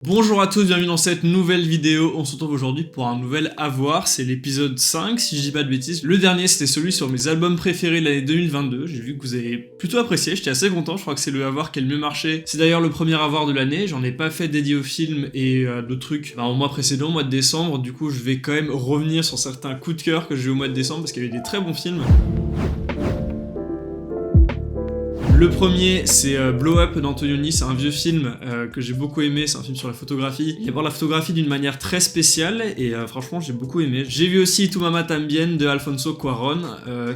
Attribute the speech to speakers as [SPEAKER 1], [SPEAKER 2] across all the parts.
[SPEAKER 1] Bonjour à tous, bienvenue dans cette nouvelle vidéo. On se retrouve aujourd'hui pour un nouvel à voir, c'est l'épisode 5 si je dis pas de bêtises. Le dernier c'était celui sur mes albums préférés de l'année 2022, j'ai vu que vous avez plutôt apprécié, j'étais assez content, je crois que c'est le à voir qui a le mieux marché. C'est d'ailleurs le premier à voir de l'année, j'en ai pas fait dédié au film et d'autres trucs au mois précédent, au mois de décembre, du coup je vais quand même revenir sur certains coups de cœur que j'ai eu au mois de décembre parce qu'il y a eu des très bons films. Le premier, c'est Blow Up d'Antonioni, c'est un vieux film que j'ai beaucoup aimé, c'est un film sur la photographie. Il aborde la photographie d'une manière très spéciale et franchement j'ai beaucoup aimé. J'ai vu aussi Tu Mama Tambien de Alfonso Cuarón,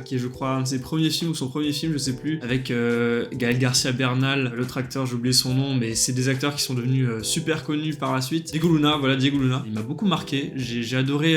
[SPEAKER 1] qui est je crois un de ses premiers films ou son premier film, je sais plus, avec Gaël Garcia Bernal, l'autre acteur, j'ai oublié son nom, mais c'est des acteurs qui sont devenus super connus par la suite. Diego Luna, voilà Diego Luna, il m'a beaucoup marqué, j'ai adoré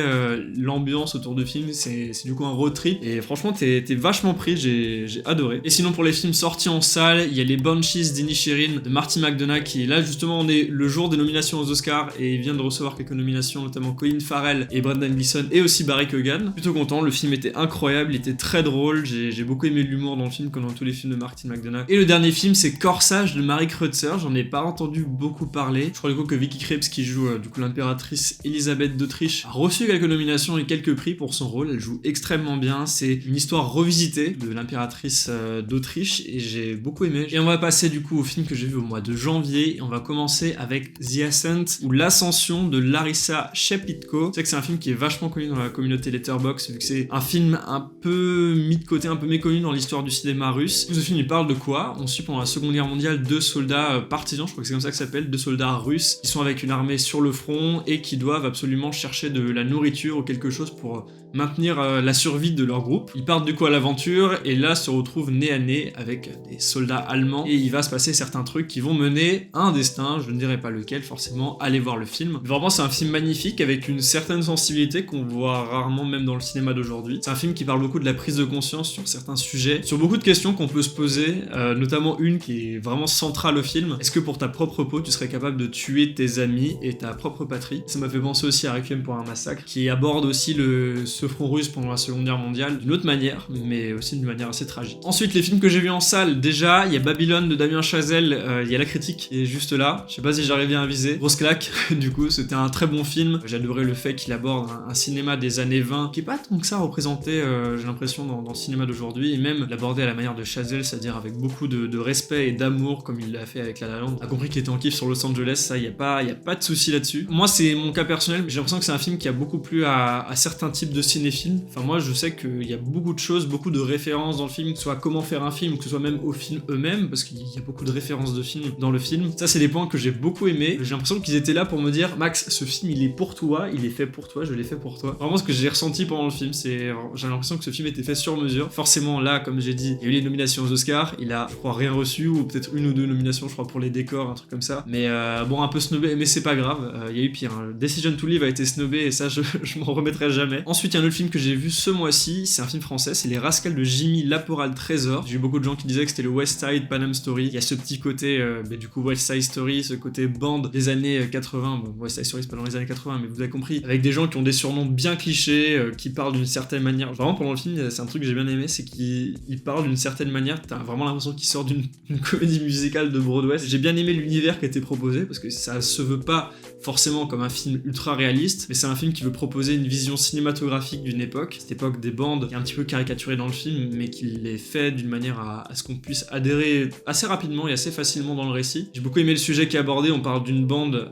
[SPEAKER 1] l'ambiance autour du film, c'est du coup un road trip et franchement t'es vachement pris, j'ai adoré. Et sinon pour les films sortis en salle, il y a les Banshees d'Inisherin de Marty McDonagh qui là justement on est le jour des nominations aux Oscars et il vient de recevoir quelques nominations, notamment Colin Farrell et Brendan Gleeson et aussi Barry Keoghan. Plutôt content, le film était incroyable, il était très drôle, j'ai beaucoup aimé l'humour dans le film comme dans tous les films de Marty McDonagh. Et le dernier film c'est Corsage de Mary Kreutzer, j'en ai pas entendu beaucoup parler. Je crois du coup que Vicky Krieps qui joue du coup l'impératrice Elisabeth d'Autriche a reçu quelques nominations et quelques prix pour son rôle, elle joue extrêmement bien, c'est une histoire revisitée de l'impératrice d'Autriche et j'ai beaucoup aimé. Et on va passer du coup au film que j'ai vu au mois de janvier et on va commencer avec The Ascent ou l'ascension de Larissa Shepitko. C'est que c'est un film qui est vachement connu dans la communauté Letterboxd vu que c'est un film un peu mis de côté, un peu méconnu dans l'histoire du cinéma russe. Ce film il parle de quoi? On suit pendant la Seconde Guerre mondiale deux soldats partisans, je crois que c'est comme ça que ça s'appelle, deux soldats russes qui sont avec une armée sur le front et qui doivent absolument chercher de la nourriture ou quelque chose pour maintenir la survie de leur groupe. Ils partent du coup à l'aventure et là se retrouvent nez à nez avec des soldats allemands et il va se passer certains trucs qui vont mener à un destin, je ne dirai pas lequel forcément, allez voir le film. Vraiment c'est un film magnifique avec une certaine sensibilité qu'on voit rarement même dans le cinéma d'aujourd'hui. C'est un film qui parle beaucoup de la prise de conscience sur certains sujets, sur beaucoup de questions qu'on peut se poser, notamment une qui est vraiment centrale au film. Est-ce que pour ta propre peau tu serais capable de tuer tes amis et ta propre patrie? Ça m'a fait penser aussi à Requiem pour un massacre qui aborde aussi ce front russe pendant la Seconde Guerre mondiale d'une autre manière, mais aussi d'une manière assez tragique. Ensuite les films que j'ai vus en salle, déjà il y a Babylone de Damien Chazelle, il y a la critique qui est juste là, je sais pas si j'arrive bien à viser, grosse claque, du coup c'était un très bon film, j'adorais le fait qu'il aborde un cinéma des années 20 qui est pas tant que ça représenté, j'ai l'impression dans le cinéma d'aujourd'hui, et même l'aborder à la manière de Chazelle, c'est-à-dire avec beaucoup de respect et d'amour comme il l'a fait avec La La Land. A compris qu'il était en kiff sur Los Angeles, ça y a pas de souci là-dessus. Moi c'est mon cas personnel, j'ai l'impression que c'est un film qui a beaucoup plu à certains types de cinéphiles, enfin moi je sais qu'il y a beaucoup de choses, beaucoup de références dans le film, que ce soit comment faire un film, que ce soit même au film eux-mêmes, parce qu'il y a beaucoup de références de films dans le film. Ça c'est des points que j'ai beaucoup aimé. J'ai l'impression qu'ils étaient là pour me dire Max, ce film il est pour toi, il est fait pour toi, je l'ai fait pour toi. Vraiment ce que j'ai ressenti pendant le film, c'est j'ai l'impression que ce film était fait sur mesure. Forcément là, comme j'ai dit, il y a eu les nominations aux Oscars, il a je crois rien reçu ou peut-être une ou deux nominations je crois pour les décors, un truc comme ça. Mais bon un peu snobé, mais c'est pas grave, il y a eu pire. Hein. Decision to Live a été snobé et ça je m'en remettrai jamais. Ensuite il y a un autre film que j'ai vu ce mois-ci, c'est un film français, c'est Les Rascals de Jimmy Laporal Trésor. J'ai eu beaucoup de gens qui disaient que c'était le West Side Panam Story. Il y a ce petit côté, du coup West Side Story, ce côté bande des années 80. Bon, West Side Story c'est pas dans les années 80, mais vous avez compris. Avec des gens qui ont des surnoms bien clichés, qui parlent d'une certaine manière. Vraiment pendant le film, c'est un truc que j'ai bien aimé, c'est qu'il parle d'une certaine manière. T'as vraiment l'impression qu'il sort d'une comédie musicale de Broadway. J'ai bien aimé l'univers qui a été proposé parce que ça se veut pas forcément comme un film ultra réaliste, mais c'est un film qui veut proposer une vision cinématographique d'une époque, cette époque des bandes qui est un petit peu caricaturée dans le film, mais qui l'est fait d'une manière à ce qu'on puisse adhérer assez rapidement et assez facilement dans le récit. J'ai beaucoup aimé le sujet qui est abordé, on parle d'une bande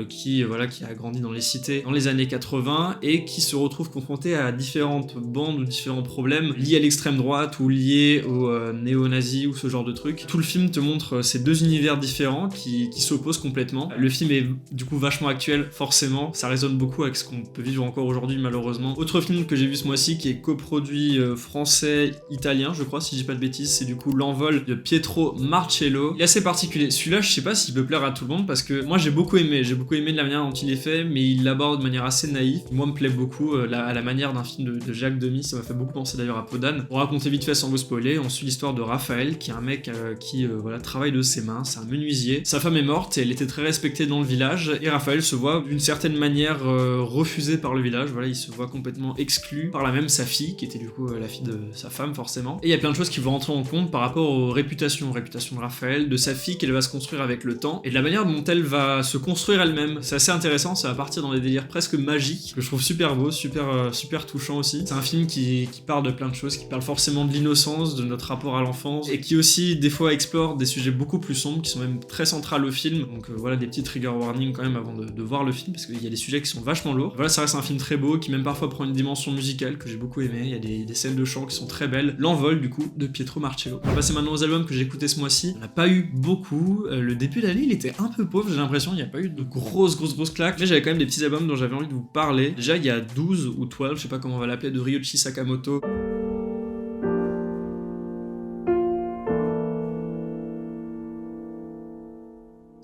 [SPEAKER 1] qui a grandi dans les cités dans les années 80 et qui se retrouve confrontée à différentes bandes ou différents problèmes liés à l'extrême droite ou liés aux néo-nazis ou ce genre de trucs. Tout le film te montre ces deux univers différents qui s'opposent complètement. Le film est du coup vachement actuel, forcément, ça résonne beaucoup avec ce qu'on peut vivre encore aujourd'hui malheureusement. Autre film que j'ai vu ce mois-ci qui est coproduit français-italien, je crois, si je dis pas de bêtises, c'est du coup L'Envol de Pietro Marcello. Il est assez particulier. Celui-là, je sais pas s'il peut plaire à tout le monde parce que moi j'ai beaucoup aimé de la manière dont il est fait, mais il l'aborde de manière assez naïve. Moi, me plaît beaucoup à la manière d'un film de Jacques Demy, ça m'a fait beaucoup penser d'ailleurs à Podane. Pour raconter vite fait sans vous spoiler, on suit l'histoire de Raphaël, qui est un mec qui travaille de ses mains, c'est un menuisier. Sa femme est morte et elle était très respectée dans le village, et Raphaël se voit d'une certaine manière refusé par le village, voilà, il se voit complètement exclu, par là même sa fille, qui était du coup la fille de sa femme forcément. Et il y a plein de choses qui vont rentrer en compte par rapport aux réputations de Raphaël, de sa fille qu'elle va se construire avec le temps, et de la manière dont elle va se construire elle-même. C'est assez intéressant, ça va partir dans des délires presque magiques, que je trouve super beau, super touchant aussi. C'est un film qui parle de plein de choses, qui parle forcément de l'innocence, de notre rapport à l'enfance, et qui aussi des fois explore des sujets beaucoup plus sombres, qui sont même très centrales au film. Donc voilà, des petits trigger warnings quand même avant de voir le film, parce qu'il y a des sujets qui sont vachement lourds. Voilà, ça reste un film très beau, qui même parfois prend une dimension musicale que j'ai beaucoup aimé. Il y a des scènes de chant qui sont très belles. L'Envol du coup de Pietro Marcello. On va passer maintenant aux albums que j'ai écoutés ce mois-ci. On n'a pas eu beaucoup. Le début d'année il était un peu pauvre, j'ai l'impression. Il n'y a pas eu de grosses claques. Mais j'avais quand même des petits albums dont j'avais envie de vous parler. Déjà il y a 12 ou 12, je sais pas comment on va l'appeler, de Ryuichi Sakamoto.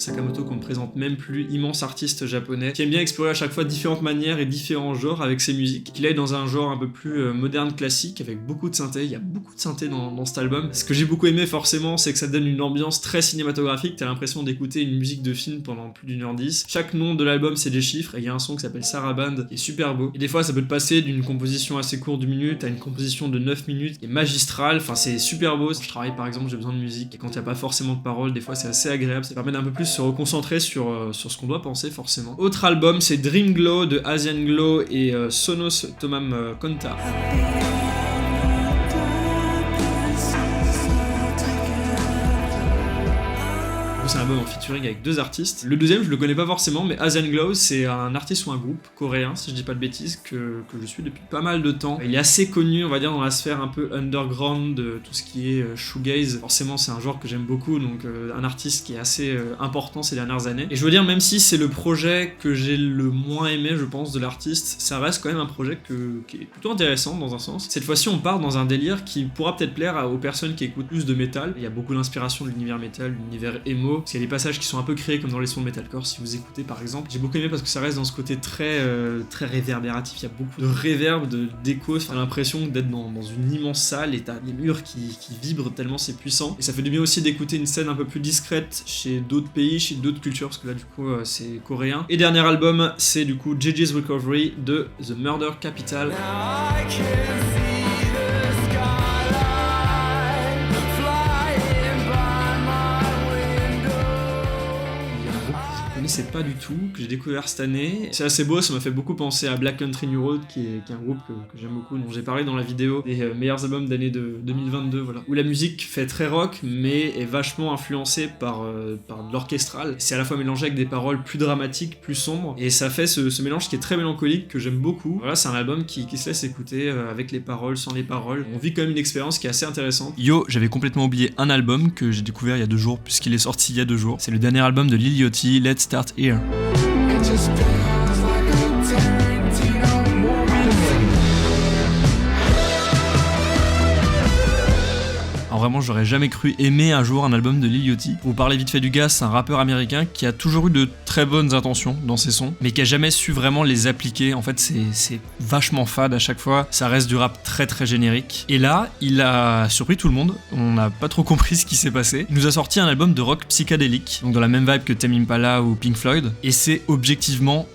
[SPEAKER 1] Sakamoto qu'on ne présente même plus, immense artiste japonais, qui aime bien explorer à chaque fois différentes manières et différents genres avec ses musiques. Qu'il aille dans un genre un peu plus moderne, classique, avec beaucoup de synthé. Il y a beaucoup de synthé dans cet album. Ce que j'ai beaucoup aimé forcément, c'est que ça donne une ambiance très cinématographique. T'as l'impression d'écouter une musique de film pendant plus d'1h10. Chaque nom de l'album c'est des chiffres, et il y a un son qui s'appelle Sarabande, qui est super beau. Et des fois ça peut te passer d'une composition assez courte d'une minute à une composition de 9 minutes, qui est magistrale, enfin c'est super beau. Quand je travaille par exemple, j'ai besoin de musique, et quand il n'y a pas forcément de paroles, des fois c'est assez agréable, ça permet d'un peu plus se reconcentrer sur ce qu'on doit penser forcément. Autre album, c'est Dream Glow de Asian Glow et Sonos Tomam Konta. C'est un album en featuring avec 2 artistes. Le deuxième, je le connais pas forcément, mais Asian Glow, c'est un artiste ou un groupe coréen, si je dis pas de bêtises, que je suis depuis pas mal de temps. Il est assez connu, on va dire, dans la sphère un peu underground de tout ce qui est shoegaze. Forcément, c'est un genre que j'aime beaucoup, donc un artiste qui est assez important ces dernières années. Et je veux dire, même si c'est le projet que j'ai le moins aimé, je pense, de l'artiste, ça reste quand même un projet qui est plutôt intéressant dans un sens. Cette fois-ci, on part dans un délire qui pourra peut-être plaire aux personnes qui écoutent plus de métal. Il y a beaucoup d'inspiration de l'univers métal, l'univers emo. Parce qu'il y a des passages qui sont un peu créés comme dans les sons de metalcore, si vous écoutez par exemple. J'ai beaucoup aimé parce que ça reste dans ce côté très réverbératif. Il y a beaucoup de réverb, d'écho. T'as l'impression d'être dans une immense salle et t'as des murs qui vibrent tellement c'est puissant. Et ça fait du bien aussi d'écouter une scène un peu plus discrète chez d'autres pays, chez d'autres cultures, parce que là du coup c'est coréen. Et dernier album, c'est du coup JJ's Recovery de The Murder Capital. C'est pas du tout, que j'ai découvert cette année. C'est assez beau, ça m'a fait beaucoup penser à Black Country New Road, qui est un groupe que j'aime beaucoup, dont j'ai parlé dans la vidéo des meilleurs albums d'année de 2022, voilà. Où la musique fait très rock, mais est vachement influencée par de l'orchestral. C'est à la fois mélangé avec des paroles plus dramatiques, plus sombres, et ça fait ce mélange qui est très mélancolique, que j'aime beaucoup. Voilà, c'est un album qui se laisse écouter avec les paroles, sans les paroles. On vit quand même une expérience qui est assez intéressante. Yo, j'avais complètement oublié un album que j'ai découvert il y a 2 jours, puisqu'il est sorti il y a 2 jours. C'est le dernier album de Lil Yachty, Let's Start Here. Alors vraiment, j'aurais jamais cru aimer un jour un album de Lil Yachty. Pour vous parler vite fait du gars, c'est un rappeur américain qui a toujours eu de très bonnes intentions dans ses sons, mais qui a jamais su vraiment les appliquer. En fait, c'est vachement fade à chaque fois. Ça reste du rap très générique. Et là, il a surpris tout le monde. On n'a pas trop compris ce qui s'est passé. Il nous a sorti un album de rock psychédélique, donc dans la même vibe que Tame Impala ou Pink Floyd. Et c'est objectivement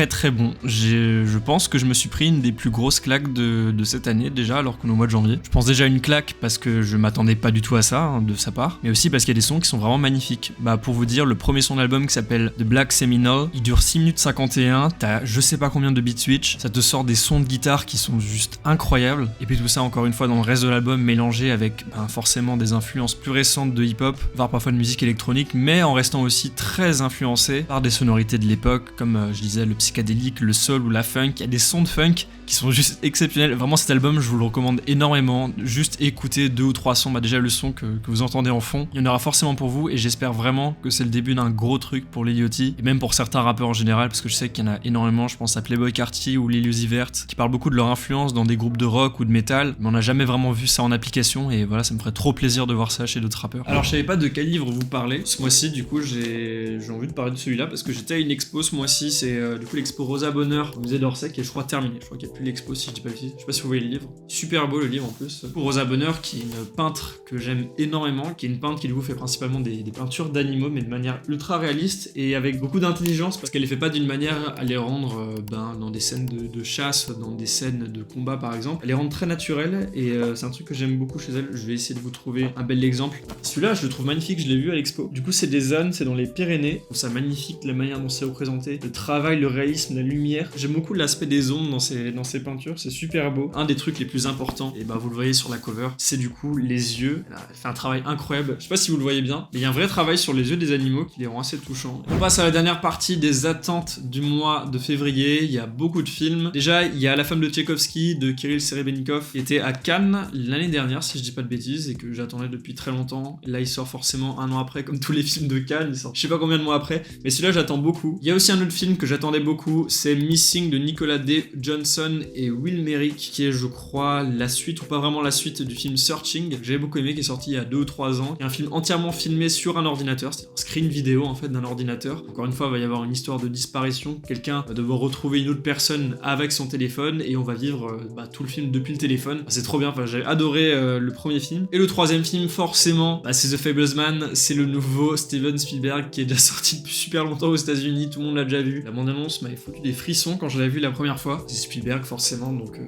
[SPEAKER 1] très bon. Je pense que je me suis pris une des plus grosses claques de cette année déjà, alors qu'on est au mois de janvier. Je pense déjà à une claque parce que je m'attendais pas du tout à ça de sa part, mais aussi parce qu'il y a des sons qui sont vraiment magnifiques. Bah pour vous dire, le premier son d'album qui s'appelle The Black Seminole, il dure 6 minutes 51, t'as je sais pas combien de beat switch, ça te sort des sons de guitare qui sont juste incroyables, et puis tout ça encore une fois dans le reste de l'album mélangé avec forcément des influences plus récentes de hip-hop, voire parfois de musique électronique, mais en restant aussi très influencé par des sonorités de l'époque, comme je disais le psychédélique, le soul ou la funk. Il y a des sons de funk qui sont juste exceptionnels. Vraiment, cet album, je vous le recommande énormément. Juste écoutez 2 ou 3 sons. Déjà, le son que vous entendez en fond, il y en aura forcément pour vous, et j'espère vraiment que c'est le début d'un gros truc pour Lil Yachty, et même pour certains rappeurs en général, parce que je sais qu'il y en a énormément. Je pense à Playboi Carti ou Lil Uzi Vert, qui parlent beaucoup de leur influence dans des groupes de rock ou de métal, mais on n'a jamais vraiment vu ça en application, et voilà, ça me ferait trop plaisir de voir ça chez d'autres rappeurs. Alors, je savais pas de quel livre vous parler ce mois-ci, du coup, j'ai envie de parler de celui-là, parce que j'étais à une expo ce mois-ci, c'est du coup l'expo Rosa Bonheur au musée d'Orsay qui est je crois terminée. Je crois qu'il n'y a plus l'expo si je dis pas le je sais pas si vous voyez le livre. Super beau le livre en plus. Pour Rosa Bonheur qui est une peintre que j'aime énormément, qui est une peintre qui du coup fait principalement des peintures d'animaux mais de manière ultra réaliste et avec beaucoup d'intelligence parce qu'elle les fait pas d'une manière à les rendre dans des scènes de chasse, dans des scènes de combat par exemple. Elle les rend très naturelles et c'est un truc que j'aime beaucoup chez elle. Je vais essayer de vous trouver un bel exemple. Celui-là je le trouve magnifique, je l'ai vu à l'expo. Du coup c'est des ânes, c'est dans les Pyrénées. Je trouve ça magnifique la manière dont c'est représenté, le travail, le réalisme, la lumière. J'aime beaucoup l'aspect des ombres dans ces peintures, c'est super beau. Un des trucs les plus importants, et vous le voyez sur la cover, c'est du coup les yeux. Elle fait un travail incroyable. Je sais pas si vous le voyez bien, mais il y a un vrai travail sur les yeux des animaux qui les rend assez touchants. On passe à la dernière partie des attentes du mois de février. Il y a beaucoup de films. Déjà, il y a La femme de Tchaïkovski de Kirill Serebrennikov qui était à Cannes l'année dernière, si je dis pas de bêtises, et que j'attendais depuis très longtemps. Là, il sort forcément un an après, comme tous les films de Cannes. Il sort je sais pas combien de mois après, mais celui-là, j'attends beaucoup. Il y a aussi un autre film que j'attendais beaucoup, c'est Missing de Nicolas D. Johnson et Will Merrick, qui est, je crois, la suite, ou pas vraiment la suite du film Searching, que j'avais beaucoup aimé, qui est sorti il y a 2 ou 3 ans. Il y a un film entièrement filmé sur un ordinateur, c'est un screen vidéo en fait d'un ordinateur. Encore une fois, il va y avoir une histoire de disparition. Quelqu'un va devoir retrouver une autre personne avec son téléphone et on va vivre tout le film depuis le téléphone. C'est trop bien, enfin, j'ai adoré le premier film. Et le troisième film, forcément, c'est The Fablesman, c'est le nouveau Steven Spielberg qui est déjà sorti depuis super longtemps aux États-Unis, tout le monde l'a déjà vu. La bande-annonce m'avait foutu des frissons quand je l'avais vu la première fois. C'est Spielberg forcément, donc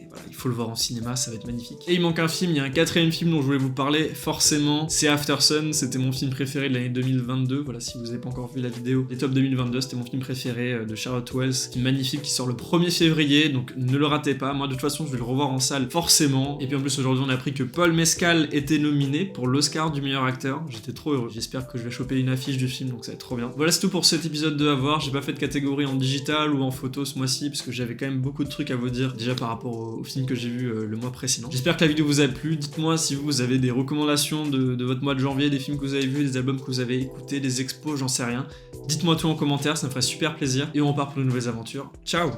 [SPEAKER 1] voilà, il faut le voir en cinéma, ça va être magnifique. Et il manque un film, il y a un 4ème film dont je voulais vous parler, forcément, c'est After Sun, c'était mon film préféré de l'année 2022, voilà, si vous n'avez pas encore vu la vidéo des top 2022, c'était mon film préféré de Charlotte Wells, qui est magnifique, qui sort le 1er février, donc ne le ratez pas, moi de toute façon je vais le revoir en salle, forcément. Et puis en plus aujourd'hui on a appris que Paul Mescal était nominé pour l'Oscar du meilleur acteur, j'étais trop heureux, j'espère que je vais choper une affiche du film, donc ça va être trop bien. Voilà, c'est tout pour cet épisode de Avoir, j'ai pas fait de catégorie en digital ou en photo ce mois-ci, parce que j'avais quand même beaucoup de trucs à vous dire, déjà par rapport au film que j'ai vu le mois précédent. J'espère que la vidéo vous a plu, dites-moi si vous avez des recommandations de votre mois de janvier, des films que vous avez vus, des albums que vous avez écoutés, des expos, j'en sais rien. Dites-moi tout en commentaire, ça me ferait super plaisir, et on part pour de nouvelles aventures. Ciao!